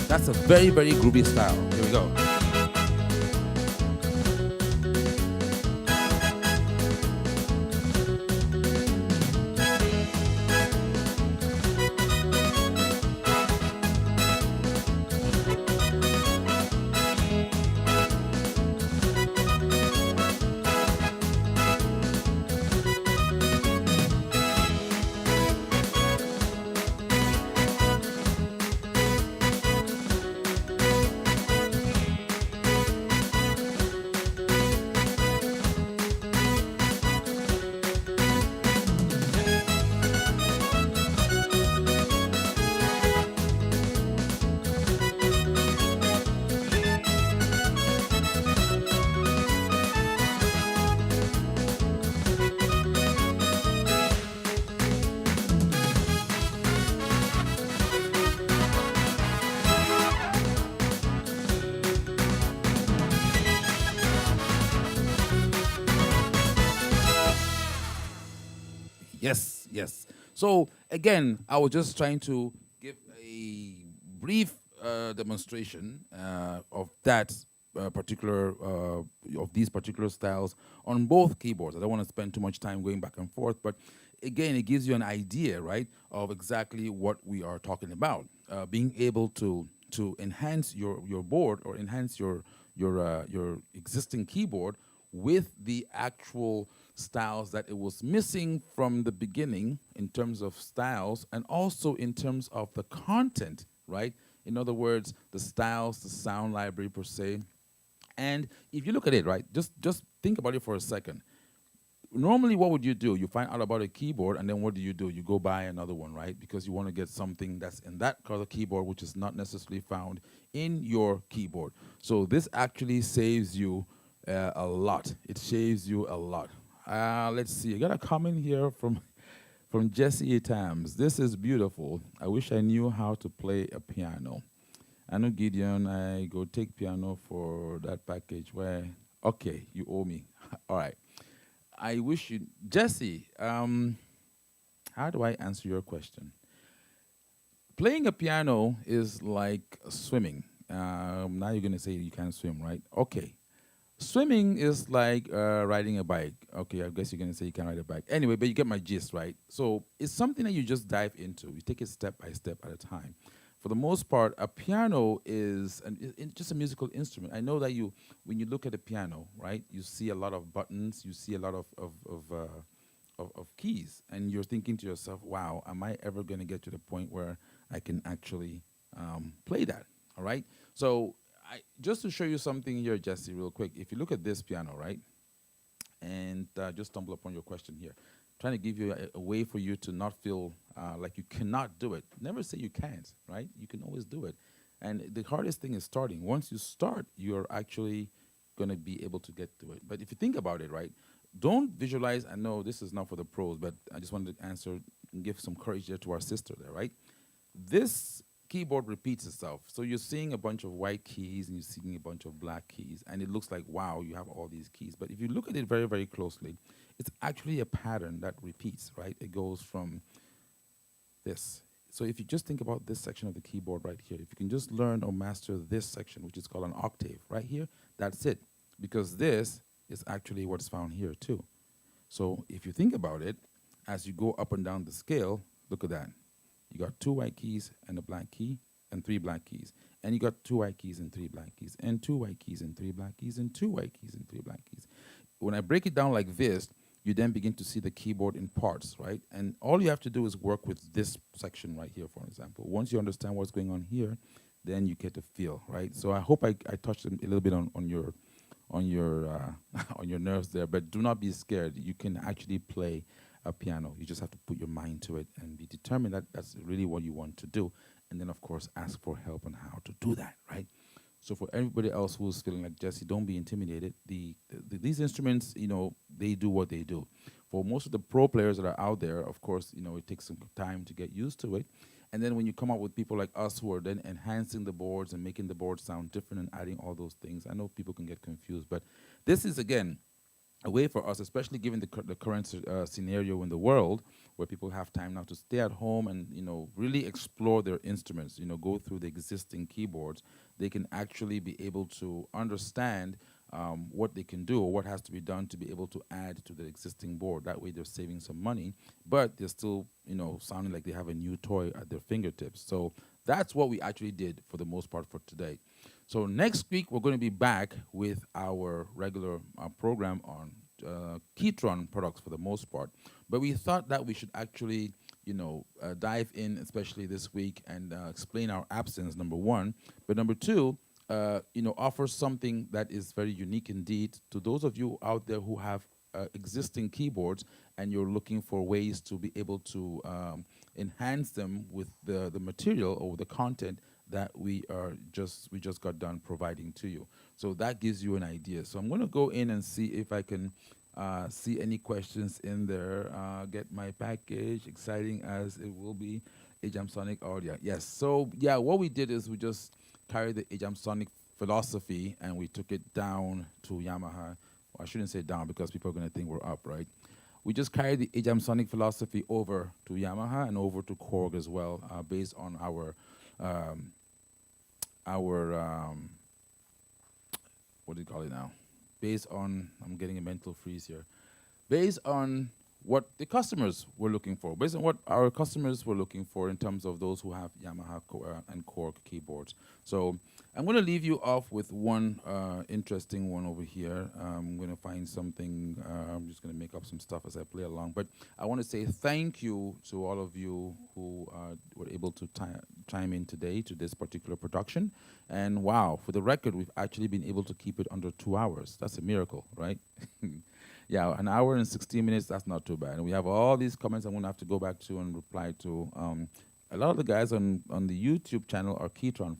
That's a very, very groovy style. Here we go. Yes, yes. So again, I was just trying to give a brief demonstration of that of these particular styles on both keyboards. I don't want to spend too much time going back and forth, but again, it gives you an idea, right, of exactly what we are talking about. Being able to enhance your board or enhance your existing keyboard with the actual styles that it was missing from the beginning in terms of styles and also in terms of the content, right? In other words, the styles, the sound library per se. And if you look at it, right, just think about it for a second. Normally, what would you do? You find out about a keyboard, and then what do? You go buy another one, right? Because you want to get something that's in that color keyboard, which is not necessarily found in your keyboard. So this actually saves you a lot. It saves you a lot. Let's see. I got a comment here from Jesse Tams. This is beautiful. I wish I knew how to play a piano. I know Gideon. I go take piano for that package. Where? Okay, you owe me. All right. I wish you, Jesse. How do I answer your question? Playing a piano is like swimming. Now you're gonna say you can't swim, right? Okay. Swimming is like riding a bike. Okay, I guess you're gonna say you can ride a bike. Anyway, but you get my gist, right? So it's something that you just dive into. You take it step by step at a time. For the most part, a piano is just a musical instrument. I know that when you look at a piano, right, you see a lot of buttons, you see a lot of keys, and you're thinking to yourself, "Wow, am I ever going to get to the point where I can actually play that?" All right. So just to show you something here, Jesse, real quick. If you look at this piano, right, and just stumble upon your question here, trying to give you a way for you to not feel like you cannot do it. Never say you can't, right? You can always do it. And the hardest thing is starting. Once you start, you're actually going to be able to get to it. But if you think about it, right, don't visualize. I know this is not for the pros, but I just wanted to answer and give some courage there to our sister there, right? This keyboard repeats itself. So you're seeing a bunch of white keys and you're seeing a bunch of black keys, and it looks like, wow, you have all these keys. But if you look at it very, very closely, it's actually a pattern that repeats, right? It goes from this. So if you just think about this section of the keyboard right here, if you can just learn or master this section, which is called an octave right here, that's it. Because this is actually what's found here too. So if you think about it, as you go up and down the scale, look at that. You got 2 white keys and a black key and 3 black keys. And you got 2 white keys and 3 black keys and 2 white keys and 3 black keys and 2 white keys and 3 black keys. When I break it down like this, you then begin to see the keyboard in parts, right? And all you have to do is work with this section right here, for example. Once you understand what's going on here, then you get a feel, right? So I hope I touched a little bit on your on your nerves there, but do not be scared. You can actually play a piano. You just have to put your mind to it and be determined that that's really what you want to do. And then, of course, ask for help on how to do that, right? So for everybody else who's feeling like, Jesse, don't be intimidated. These instruments, you know, they do what they do. For most of the pro players that are out there, of course, you know, it takes some time to get used to it. And then when you come up with people like us who are then enhancing the boards and making the boards sound different and adding all those things, I know people can get confused. But this is, again, a way for us, especially given the current scenario in the world, where people have time now to stay at home and, you know, really explore their instruments, you know, go through the existing keyboards. They can actually be able to understand what they can do or what has to be done to be able to add to the existing board. That way they're saving some money, but they're still, you know, sounding like they have a new toy at their fingertips. So that's what we actually did for the most part for today. So next week, we're going to be back with our regular program on Keytron products for the most part. But we thought that we should actually, you know, dive in, especially this week, and explain our absence, number one. But number two, you know, offer something that is very unique indeed to those of you out there who have existing keyboards and you're looking for ways to be able to enhance them with the material or the content that we just got done providing to you. So that gives you an idea. So I'm going to go in and see if I can see any questions in there. Get my package, exciting as it will be. AjamSonic audio. Yes. So yeah, what we did is we just carried the AjamSonic philosophy and we took it down to Yamaha. Well, I shouldn't say down because people are going to think we're up, right? We just carried the AjamSonic philosophy over to Yamaha and over to Korg as well, based on our what do you call it now? Based on, I'm getting a mental freeze here. Based on what the customers were looking for, based on what our customers were looking for in terms of those who have Yamaha and Korg keyboards. So I'm going to leave you off with one interesting one over here. I'm going to find something. I'm just going to make up some stuff as I play along. But I want to say thank you to all of you who were able to chime in today to this particular production. And wow, for the record, we've actually been able to keep it under 2 hours. That's a miracle, right? Yeah, an hour and 16 minutes, that's not too bad. And we have all these comments I'm going to have to go back to and reply to. A lot of the guys on the YouTube channel are Keytron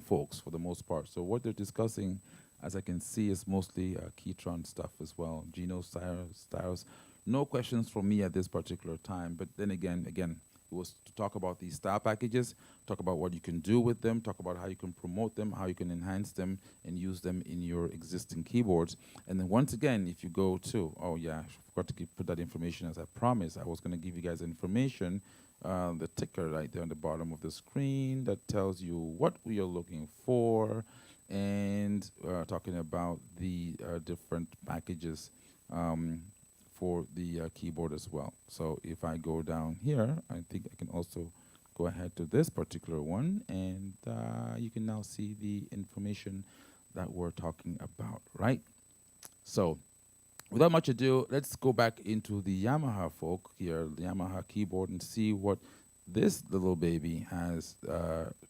folks for the most part. So what they're discussing, as I can see, is mostly Keytron stuff as well. Gino Styles. No questions from me at this particular time. But then again, it was to talk about these style packages, talk about what you can do with them, talk about how you can promote them, how you can enhance them and use them in your existing keyboards. And then once again, if you go to, oh yeah, I forgot to put that information as I promised. I was going to give you guys information, the ticker right there on the bottom of the screen that tells you what we are looking for, and talking about the different packages for the keyboard as well. So if I go down here, I think I can also go ahead to this particular one, and you can now see the information that we're talking about, right? So without much ado, let's go back into the Yamaha folk here, the Yamaha keyboard, and see what this little baby has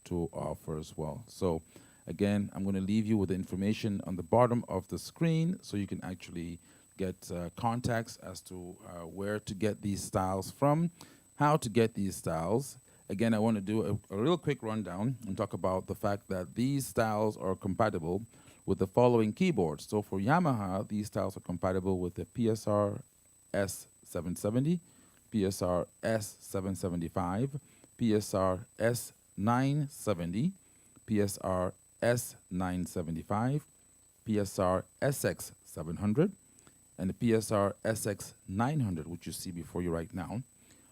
to offer as well. So again, I'm going to leave you with the information on the bottom of the screen so you can actually get contacts as to where to get these styles from, how to get these styles. Again, I want to do a real quick rundown and talk about the fact that these styles are compatible with the following keyboards. So for Yamaha, these styles are compatible with the PSR S770, PSR S775, PSR S970, PSR S975, PSR SX700, and the PSR SX900, which you see before you right now.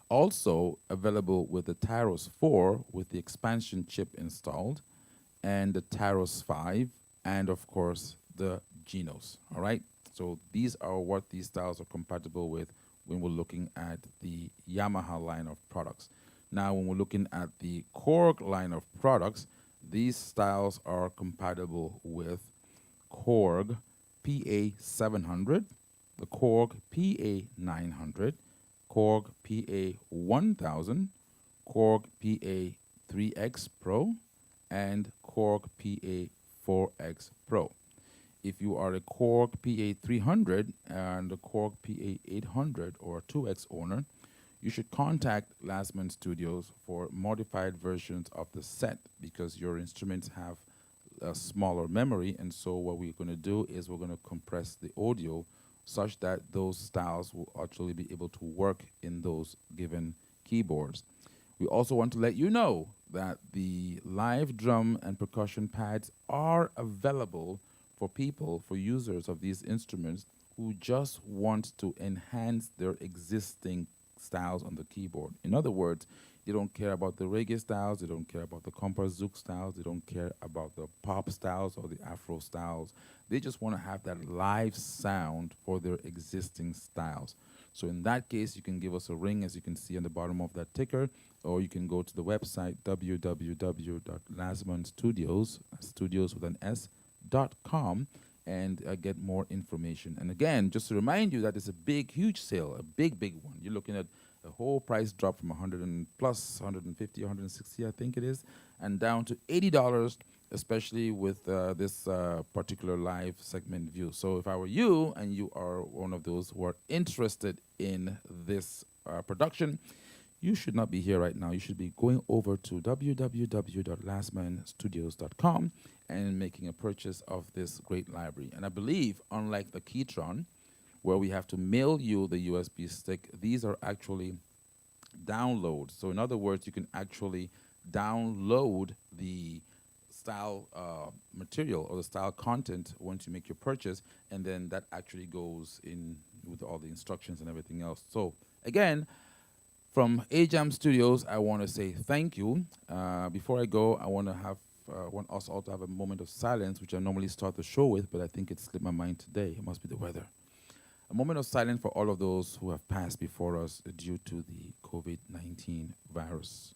Also available with the Taros 4 with the expansion chip installed, and the Taros 5, and of course the Genos. All right. So these are what these styles are compatible with when we're looking at the Yamaha line of products. Now, when we're looking at the Korg line of products, these styles are compatible with Korg PA700, the Korg PA900, Korg PA1000, Korg PA3X Pro, and Korg PA4X Pro. If you are a Korg PA300 and a Korg PA800 or 2X owner, you should contact Lastman Studios for modified versions of the set because your instruments have a smaller memory, and so what we're going to do is we're going to compress the audio such that those styles will actually be able to work in those given keyboards. We also want to let you know that the live drum and percussion pads are available for people, for users of these instruments who just want to enhance their existing styles on the keyboard. In other words, they don't care about the reggae styles, they don't care about the compa Zouk styles, they don't care about the pop styles or the Afro styles. They just want to have that live sound for their existing styles. So in that case, you can give us a ring, as you can see on the bottom of that ticker, or you can go to the website www.lasmanstudios, studios with an S.com, and get more information. And again, just to remind you that it's a big, huge sale, a big, big one. You're looking at a whole price drop from 100 and plus, 150, 160, I think it is, and down to $80, especially with this particular live segment view. So if I were you and you are one of those who are interested in this production, you should not be here right now. You should be going over to www.lastmanstudios.com and making a purchase of this great library. And I believe, unlike the Keytron, where we have to mail you the USB stick, these are actually downloads. So in other words, you can actually download the style material or the style content once you make your purchase, and then that actually goes in with all the instructions and everything else. So again, from Ajam Studios, I want to say thank you. Before I go, I want us all to have a moment of silence, which I normally start the show with, but I think it slipped my mind today. It must be the weather. A moment of silence for all of those who have passed before us due to the COVID-19 virus.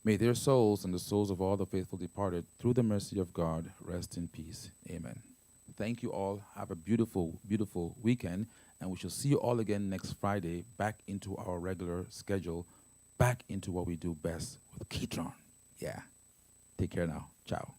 May their souls and the souls of all the faithful departed, through the mercy of God, rest in peace. Amen. Thank you all. Have a beautiful, beautiful weekend, and we shall see you all again next Friday, back into our regular schedule, back into what we do best with Keytron. Yeah. Take care now. Ciao.